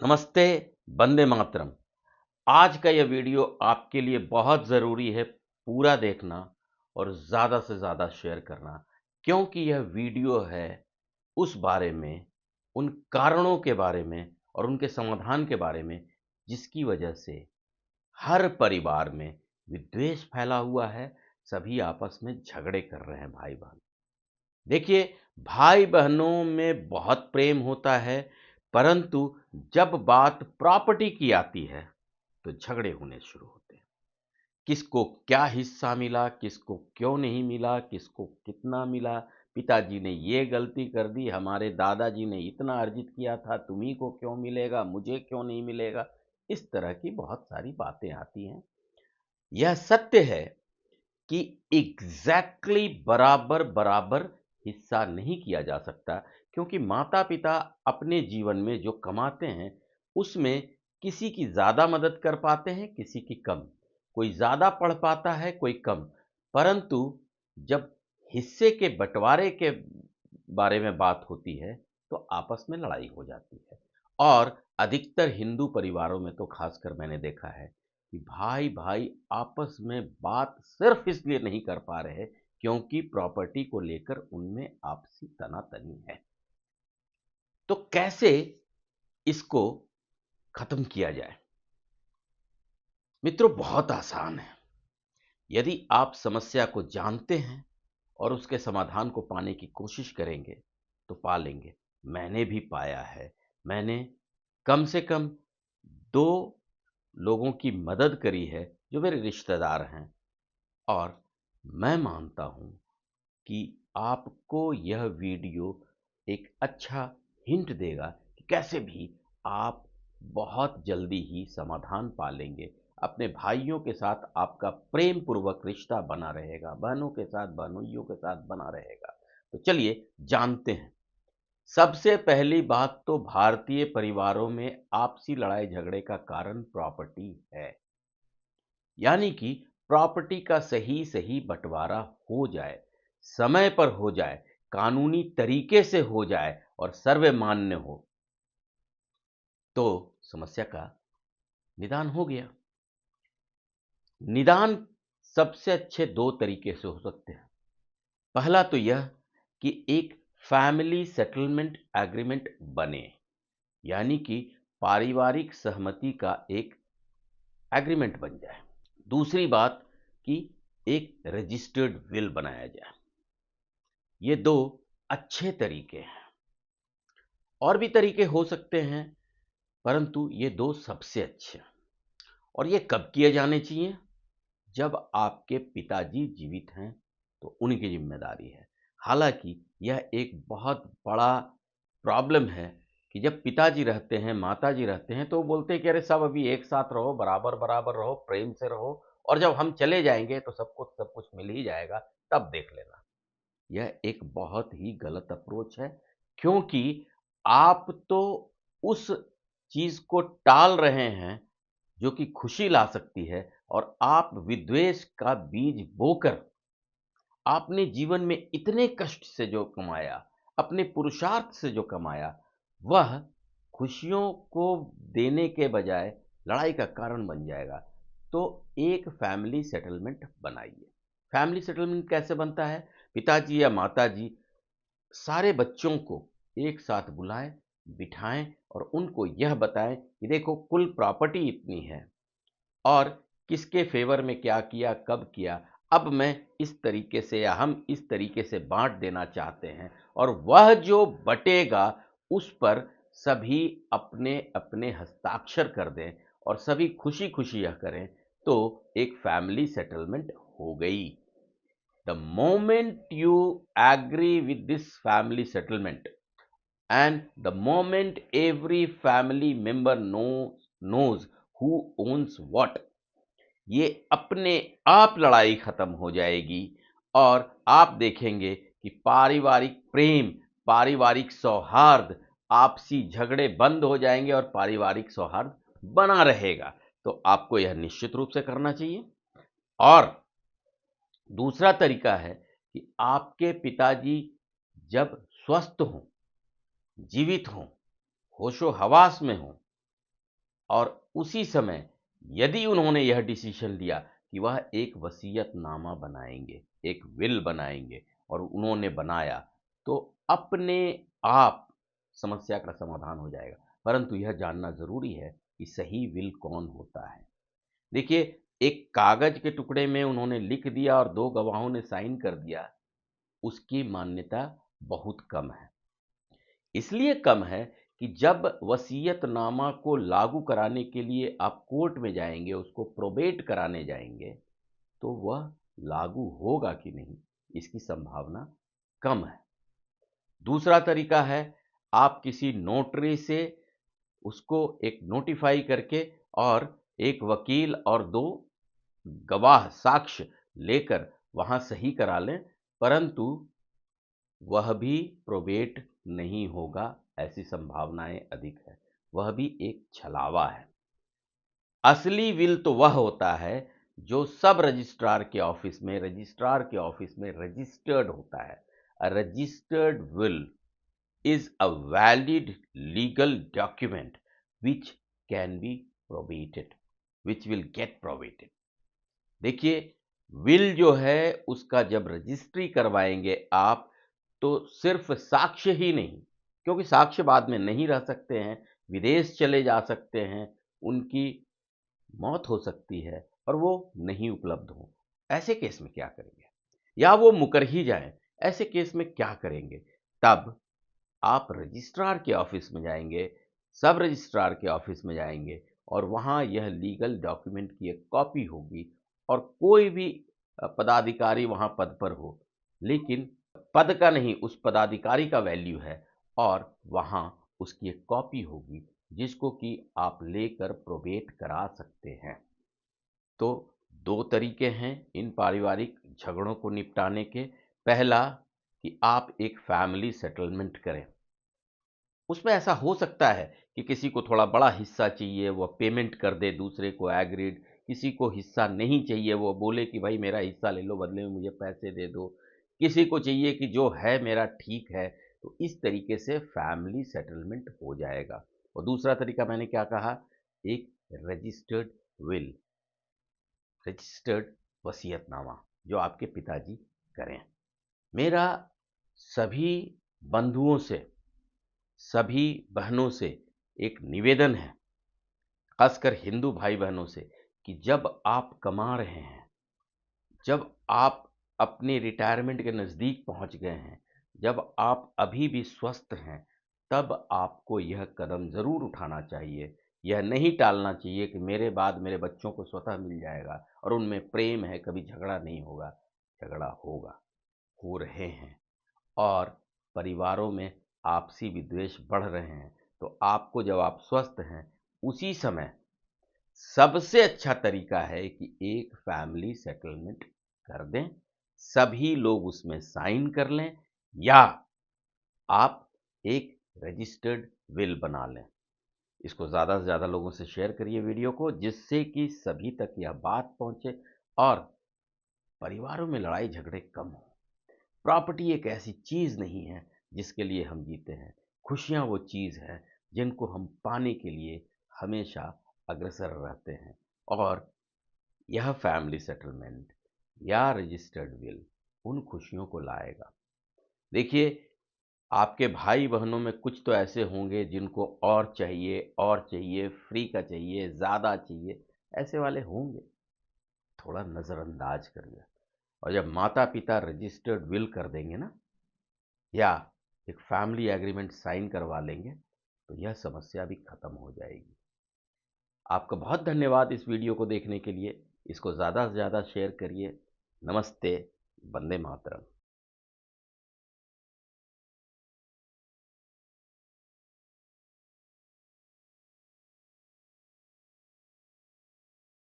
नमस्ते, वंदे मातरम। आज का यह वीडियो आपके लिए बहुत ज़रूरी है पूरा देखना और ज़्यादा से ज़्यादा शेयर करना, क्योंकि यह वीडियो है उस बारे में, उन कारणों के बारे में और उनके समाधान के बारे में, जिसकी वजह से हर परिवार में विद्वेष फैला हुआ है, सभी आपस में झगड़े कर रहे हैं भाई-बहन। देखिए, भाई-बहनों में बहुत प्रेम होता है, परंतु जब बात प्रॉपर्टी की आती है, तो झगड़े होने शुरू होते हैं। किसको क्या हिस्सा मिला, किसको क्यों नहीं मिला, किसको कितना मिला, पिताजी ने ये गलती कर दी, हमारे दादाजी ने इतना अर्जित किया था, तुम्हीं को क्यों मिलेगा, मुझे क्यों नहीं मिलेगा। इस तरह की बहुत सारी बातें आती हैं। यह सत्य है कि एग्जैक्टली बराबर बराबर हिस्सा नहीं किया जा सकता, क्योंकि माता पिता अपने जीवन में जो कमाते हैं उसमें किसी की ज़्यादा मदद कर पाते हैं, किसी की कम। कोई ज़्यादा पढ़ पाता है, कोई कम। परंतु जब हिस्से के बंटवारे के बारे में बात होती है तो आपस में लड़ाई हो जाती है। और अधिकतर हिंदू परिवारों में तो खासकर मैंने देखा है कि भाई भाई आपस में बात सिर्फ इसलिए नहीं कर पा रहे क्योंकि प्रॉपर्टी को लेकर उनमें आपसी तनातनी है। तो कैसे इसको खत्म किया जाए? मित्रों, बहुत आसान है। यदि आप समस्या को जानते हैं और उसके समाधान को पाने की कोशिश करेंगे तो पा लेंगे। मैंने भी पाया है। मैंने कम से कम 2 लोगों की मदद करी है जो मेरे रिश्तेदार हैं, और मैं मानता हूं कि आपको यह वीडियो एक अच्छा हिंट देगा कि कैसे भी आप बहुत जल्दी ही समाधान पा लेंगे। अपने भाइयों के साथ आपका प्रेम पूर्वक रिश्ता बना रहेगा, बहनों के साथ बहनोइयों के साथ बना रहेगा। तो चलिए जानते हैं। सबसे पहली बात तो भारतीय परिवारों में आपसी लड़ाई झगड़े का कारण प्रॉपर्टी है। यानी कि प्रॉपर्टी का सही सही बंटवारा हो जाए, समय पर हो जाए, कानूनी तरीके से हो जाए और सर्वमान्य हो, तो समस्या का निदान हो गया। निदान सबसे अच्छे 2 तरीके से हो सकते हैं। पहला तो यह कि एक फैमिली सेटलमेंट एग्रीमेंट बने, यानी कि पारिवारिक सहमति का एक एग्रीमेंट बन जाए। दूसरी बात कि एक रजिस्टर्ड विल बनाया जाए। ये 2 अच्छे तरीके हैं। और भी तरीके हो सकते हैं, परंतु ये 2 सबसे अच्छे हैं। और ये कब किए जाने चाहिए? जब आपके पिताजी जीवित हैं, तो उनकी ज़िम्मेदारी है। हालाँकि यह एक बहुत बड़ा प्रॉब्लम है कि जब पिताजी रहते हैं, माताजी रहते हैं, तो वो बोलते हैं कि अरे सब अभी एक साथ रहो, बराबर-बराबर रहो, प्रेम से रहो, और जब हम चले जाएँगे तो सबको सब कुछ मिल ही जाएगा, तब देख लेना। यह एक बहुत ही गलत अप्रोच है, क्योंकि आप तो उस चीज़ को टाल रहे हैं जो कि खुशी ला सकती है, और आप विद्वेष का बीज बोकर आपने जीवन में इतने कष्ट से जो कमाया, अपने पुरुषार्थ से जो कमाया, वह खुशियों को देने के बजाय लड़ाई का कारण बन जाएगा। तो एक फैमिली सेटलमेंट बनाइए। फैमिली सेटलमेंट कैसे बनता है? पिताजी या माताजी सारे बच्चों को एक साथ बुलाएं, बिठाएं और उनको यह बताएं कि देखो कुल प्रॉपर्टी इतनी है, और किसके फेवर में क्या किया, कब किया। अब मैं इस तरीके से या हम इस तरीके से बाँट देना चाहते हैं, और वह जो बटेगा उस पर सभी अपने-अपने हस्ताक्षर कर दें और सभी खुशी-खुशी यह करें, तो एक फैमिली सेटलमेंट हो गई। The moment you agree with this family settlement, and the moment every family member knows who owns what, ये अपने आप लड़ाई खत्म हो जाएगी, और आप देखेंगे कि पारिवारिक प्रेम, पारिवारिक सौहार्द, आपसी झगड़े बंद हो जाएंगे और पारिवारिक सौहार्द बना रहेगा। तो आपको यह निश्चित रूप से करना चाहिए। और दूसरा तरीका है कि आपके पिताजी जब स्वस्थ हों, जीवित हों, होशो हवास में हों, और उसी समय यदि उन्होंने यह डिसीजन लिया कि वह एक वसीयतनामा बनाएंगे, एक विल बनाएंगे और उन्होंने बनाया, तो अपने आप समस्या का समाधान हो जाएगा। परंतु यह जानना ज़रूरी है कि सही विल कौन होता है। देखिए, एक कागज़ के टुकड़े में उन्होंने लिख दिया और 2 गवाहों ने साइन कर दिया, उसकी मान्यता बहुत कम है। इसलिए कम है कि जब वसीयतनामा को लागू कराने के लिए आप कोर्ट में जाएंगे, उसको प्रोबेट कराने जाएंगे, तो वह लागू होगा कि नहीं, इसकी संभावना कम है। दूसरा तरीका है, आप किसी नोटरी से उसको एक नोटिफाई करके और एक वकील और 2 गवाह साक्ष्य लेकर वहां सही करा लें, परंतु वह भी प्रोबेट नहीं होगा, ऐसी संभावनाएं अधिक है। वह भी एक छलावा है। असली विल तो वह होता है जो सब रजिस्ट्रार के ऑफिस में रजिस्टर्ड होता है। A registered will is a valid legal document which can be probated, which will get probated। देखिए, विल जो है उसका जब रजिस्ट्री करवाएंगे आप, तो सिर्फ साक्ष्य ही नहीं, क्योंकि साक्ष्य बाद में नहीं रह सकते हैं, विदेश चले जा सकते हैं, उनकी मौत हो सकती है और वो नहीं उपलब्ध हो। ऐसे केस में क्या करेंगे? या वो मुकर ही जाएं, ऐसे केस में क्या करेंगे? तब आप रजिस्ट्रार के ऑफिस में जाएंगे, सब रजिस्ट्रार के ऑफिस में जाएंगे और वहाँ यह लीगल डॉक्यूमेंट की एक कॉपी होगी और कोई भी पदाधिकारी वहाँ पद पर हो, लेकिन पद का नहीं, उस पदाधिकारी का वैल्यू है और वहाँ उसकी एक कॉपी होगी जिसको कि आप लेकर प्रोबेट करा सकते हैं। तो 2 तरीके हैं इन पारिवारिक झगड़ों को निपटाने के। पहला, कि आप एक फैमिली सेटलमेंट करें। उसमें ऐसा हो सकता है कि किसी को थोड़ा बड़ा हिस्सा चाहिए, वो पेमेंट कर दे दूसरे को एग्रीड, किसी को हिस्सा नहीं चाहिए, वो बोले कि भाई मेरा हिस्सा ले लो, बदले में मुझे पैसे दे दो, किसी को चाहिए कि जो है मेरा ठीक है। तो इस तरीके से फैमिली सेटलमेंट हो जाएगा। और दूसरा तरीका मैंने क्या कहा, एक रजिस्टर्ड विल, रजिस्टर्ड वसीयतनामा जो आपके पिताजी करें। मेरा सभी बंधुओं से, सभी बहनों से एक निवेदन है, खासकर हिंदू भाई बहनों से, कि जब आप कमा रहे हैं, जब आप अपने रिटायरमेंट के नज़दीक पहुंच गए हैं, जब आप अभी भी स्वस्थ हैं, तब आपको यह कदम ज़रूर उठाना चाहिए। यह नहीं टालना चाहिए कि मेरे बाद मेरे बच्चों को स्वतः मिल जाएगा और उनमें प्रेम है, कभी झगड़ा नहीं होगा। झगड़ा होगा, हो रहे हैं, और परिवारों में आपसी विद्वेष बढ़ रहे हैं। तो आपको, जब आप स्वस्थ हैं, उसी समय सबसे अच्छा तरीका है कि एक फैमिली सेटलमेंट कर दें, सभी लोग उसमें साइन कर लें, या आप एक रजिस्टर्ड विल बना लें। इसको ज़्यादा से ज़्यादा लोगों से शेयर करिए वीडियो को, जिससे कि सभी तक यह बात पहुंचे और परिवारों में लड़ाई झगड़े कम हो। प्रॉपर्टी एक ऐसी चीज़ नहीं है जिसके लिए हम जीते हैं। खुशियाँ वो चीज़ है जिनको हम पाने के लिए हमेशा अग्रसर रहते हैं, और यह फैमिली सेटलमेंट या रजिस्टर्ड विल उन खुशियों को लाएगा। देखिए, आपके भाई बहनों में कुछ तो ऐसे होंगे जिनको और चाहिए, फ्री का चाहिए, ज़्यादा चाहिए, ऐसे वाले होंगे, थोड़ा नज़रअंदाज करिए। और जब माता पिता रजिस्टर्ड विल कर देंगे ना, या एक फैमिली एग्रीमेंट साइन करवा लेंगे, तो यह समस्या भी खत्म हो जाएगी। आपका बहुत धन्यवाद इस वीडियो को देखने के लिए। इसको ज़्यादा से ज़्यादा शेयर करिए। नमस्ते, वंदे मातरम।